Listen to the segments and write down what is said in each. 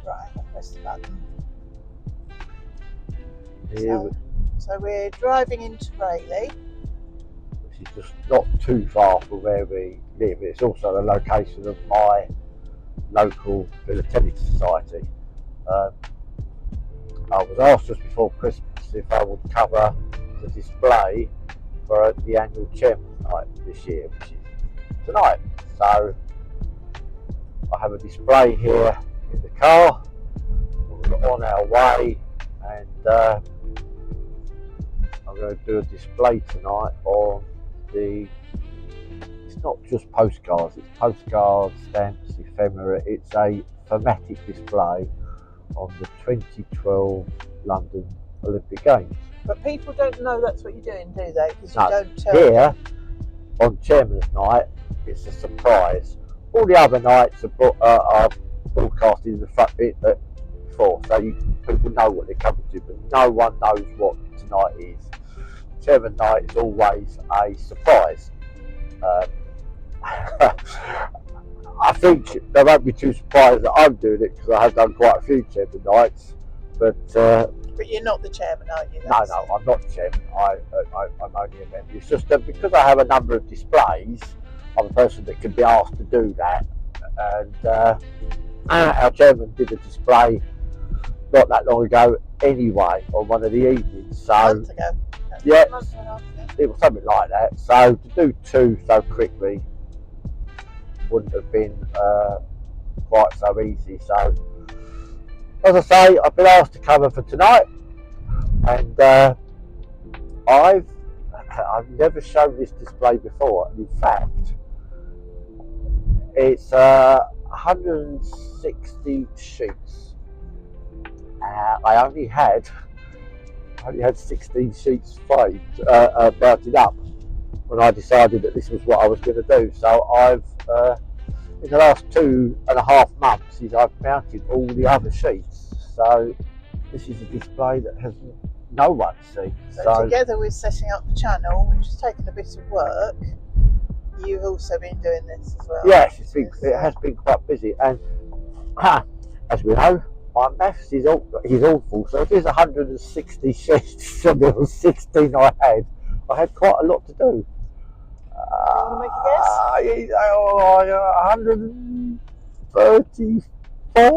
Right, I'll press the button. Here, So we're driving into Rayleigh. which is just not too far from where we live. It's also the location of my local Philatelic Society. I was asked just before Christmas if I would cover the display for the annual Chairman's Night this year, which is tonight. So I have a display here in the car. We're on our way, and I'm going to do a display tonight on it's not just postcards, it's postcards, stamps, ephemera. It's a thematic display on the 2012 London Olympic Games. But people don't know that's what you're doing, do they? Because you No, don't tell here on Chairman's Night, it's a surprise. All the other nights are broadcasted in the front bit before, so people know what they're coming to, but no one knows what tonight is. Chairman's Night is always a surprise. I think they won't be too surprised that I'm doing it, because I have done quite a few Chairman Nights, but you're not the chairman, are you? no, I'm not the chairman. I'm only a member. It's just that because I have a number of displays, I'm a person that can be asked to do that. And our chairman did a display not that long ago anyway, on one of the evenings. So, a month ago. Yeah, A month and a half ago. it was something like that. So to do two so quickly wouldn't have been quite so easy. So, as I say, I've been asked to cover for tonight, and I've never shown this display before. In fact, it's 160 sheets. I only had 16 sheets framed, mounted up when I decided that this was what I was going to do. So I've in the last 2.5 months, I've mounted all the other sheets. So this is a display that has no one seen. So together with setting up the channel, which has taken a bit of work, you've also been doing this as well. Yes, it has been quite busy, and as we know, my maths is awful. So if there's 160 sheets and there was 16 I had quite a lot to do. Do you want to make a guess? 134? No,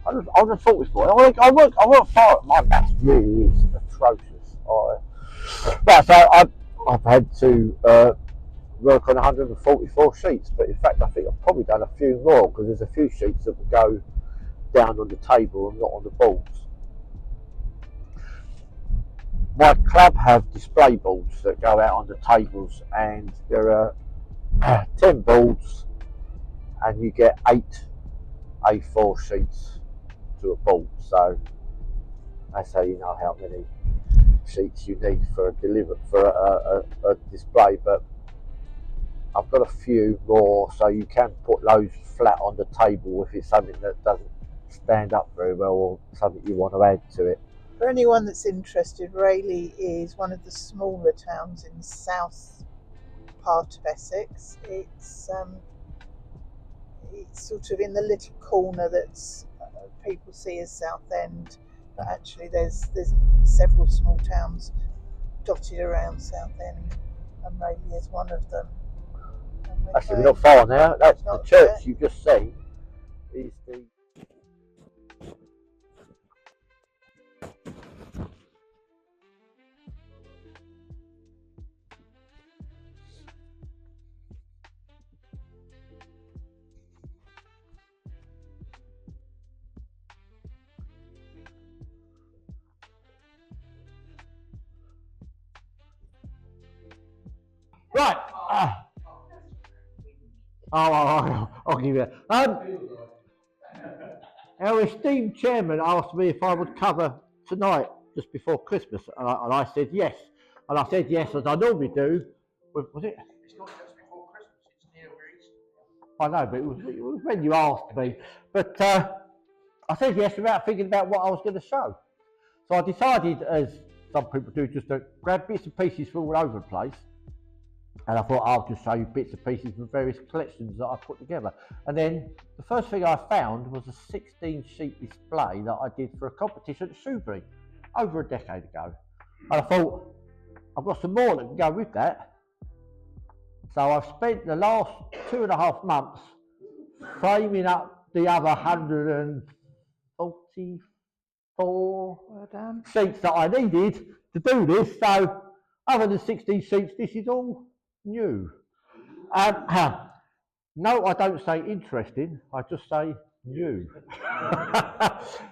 144. 144. I work far. My maths really is atrocious. Right, so I've had to work on 144 sheets, but in fact I think I've probably done a few more, because there's a few sheets that will go down on the table and not on the boards. My club have display boards that go out on the tables, and there are 10 boards, and you get 8 A4 sheets to a board. So that's how you know how many sheets you need for a display. But I've got a few more, so you can put those flat on the table if it's something that doesn't stand up very well, or something you want to add to it. For anyone that's interested, Rayleigh is one of the smaller towns in the south part of Essex. It's sort of in the little corner that's people see as Southend, but actually there's several small towns dotted around Southend, and Rayleigh is one of them. Actually, we're not far now. That's the church you just seen. Is the right. I'll give you that. Our esteemed chairman asked me if I would cover tonight just before Christmas, and I said yes. And I said yes, as I normally do. Was it? It's not just before Christmas, it's near Easter. I know, but it was when you asked me. But I said yes without thinking about what I was going to show. So I decided, as some people do, just to grab bits and pieces from all over the place. And I thought I'll just show you bits and pieces from various collections that I put together. And then the first thing I found was a 16-sheet display that I did for a competition at Shrewsbury over a decade ago. And I thought, I've got some more that can go with that. So I've spent the last 2.5 months framing up the other 144 sheets that I needed to do this. So other than 16 sheets, this is all new. No, I don't say interesting, I just say new.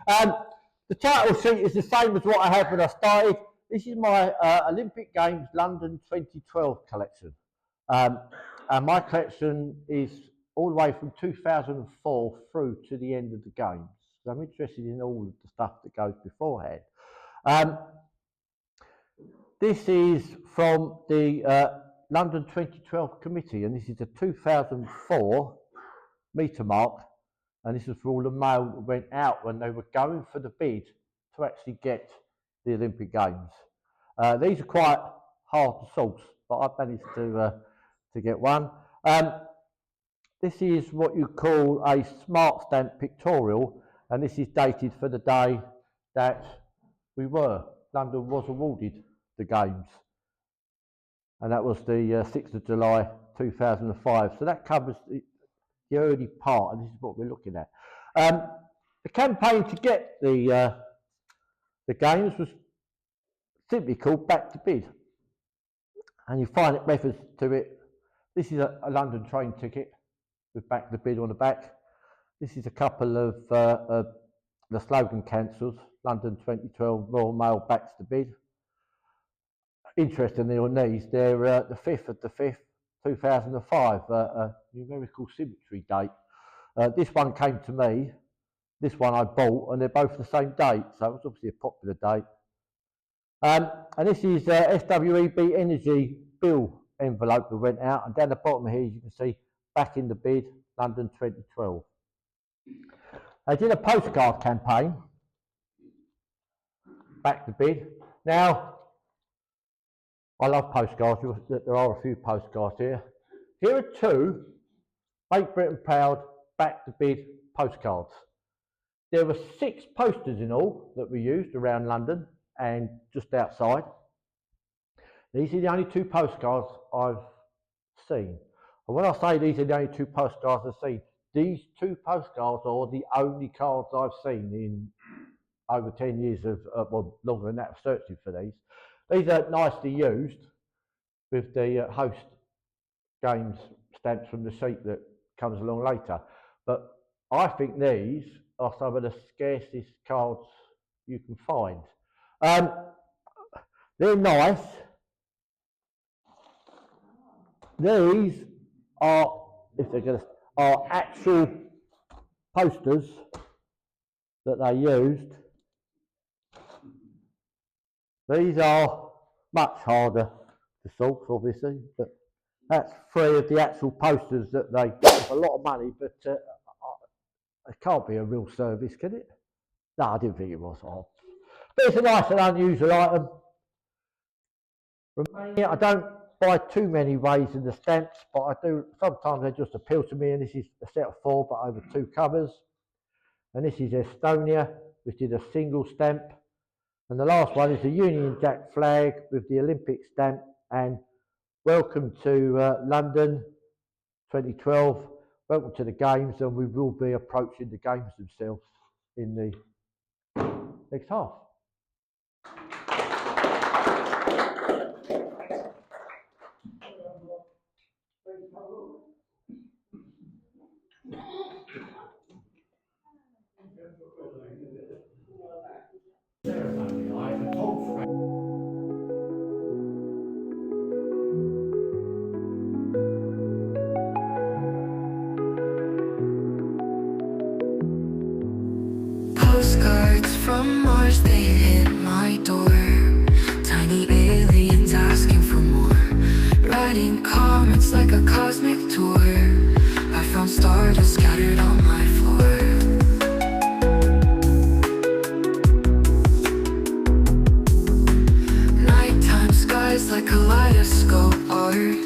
The title sheet is the same as what I had when I started. This is my Olympic Games London 2012 collection. And my collection is all the way from 2004 through to the end of the Games. So I'm interested in all of the stuff that goes beforehand. This is from the London 2012 committee, and this is the 2004 metre mark, and this is for all the mail that went out when they were going for the bid to actually get the Olympic Games. These are quite hard to source, but I've managed to get one. This is what you call a smart stamp pictorial, and this is dated for the day that London was awarded the Games. And that was the 6th of July 2005. So that covers the early part, and this is what we're looking at. The campaign to get the Games was simply called Back to Bid. And you find it reference to it. This is a London train ticket with Back to Bid on the back. This is a couple of the slogan cancels, London 2012 Royal Mail Backs to Bid. Interestingly on these, they're the 5th of the 5th, 2005, a numerical symmetry date. This one came to me, this one I bought, and they're both the same date, so it was obviously a popular date. And this is SWEB Energy bill envelope that went out, and down the bottom here you can see Back in the Bid, London 2012. I did a postcard campaign, Back to Bid. Now, I love postcards. There are a few postcards here. Here are two Make Britain Proud Back to Bid postcards. There were 6 posters in all that we used around London and just outside. These are the only 2 postcards I've seen. And when I say these are the only 2 postcards I've seen, these 2 postcards are the only cards I've seen in over 10 years of, well, longer than that, of searching for these. These are nicely used with the host Games stamps from the sheet that comes along later. But I think these are some of the scarcest cards you can find. They're nice. These are, if they're going to, are actual posters that they used. These are much harder to source, obviously, but that's 3 of the actual posters that they got for a lot of money, but it can't be a real service, can it? No, I didn't think it was. But it's a nice and unusual item. I don't buy too many ways in the stamps, but I do, sometimes they just appeal to me, and this is a set of 4, but over 2 covers. And this is Estonia, which is a single stamp. And the last one is the Union Jack flag with the Olympic stamp, and welcome to London 2012, welcome to the Games, and we will be approaching the Games themselves in the next half. Postcards from Mars, they hit my door. Tiny aliens asking for more. Writing comments like a cosmic tour. I found stardust scattered on my floor. Nighttime skies like kaleidoscope art.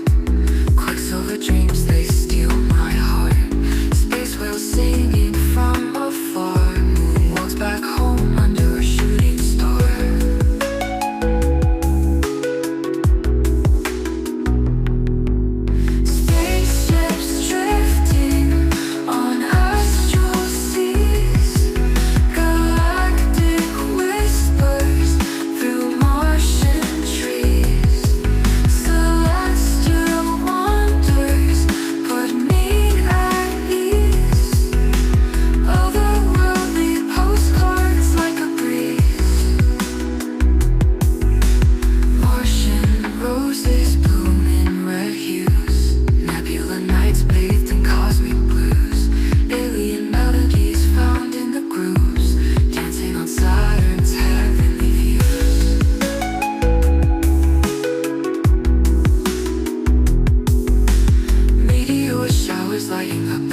writing a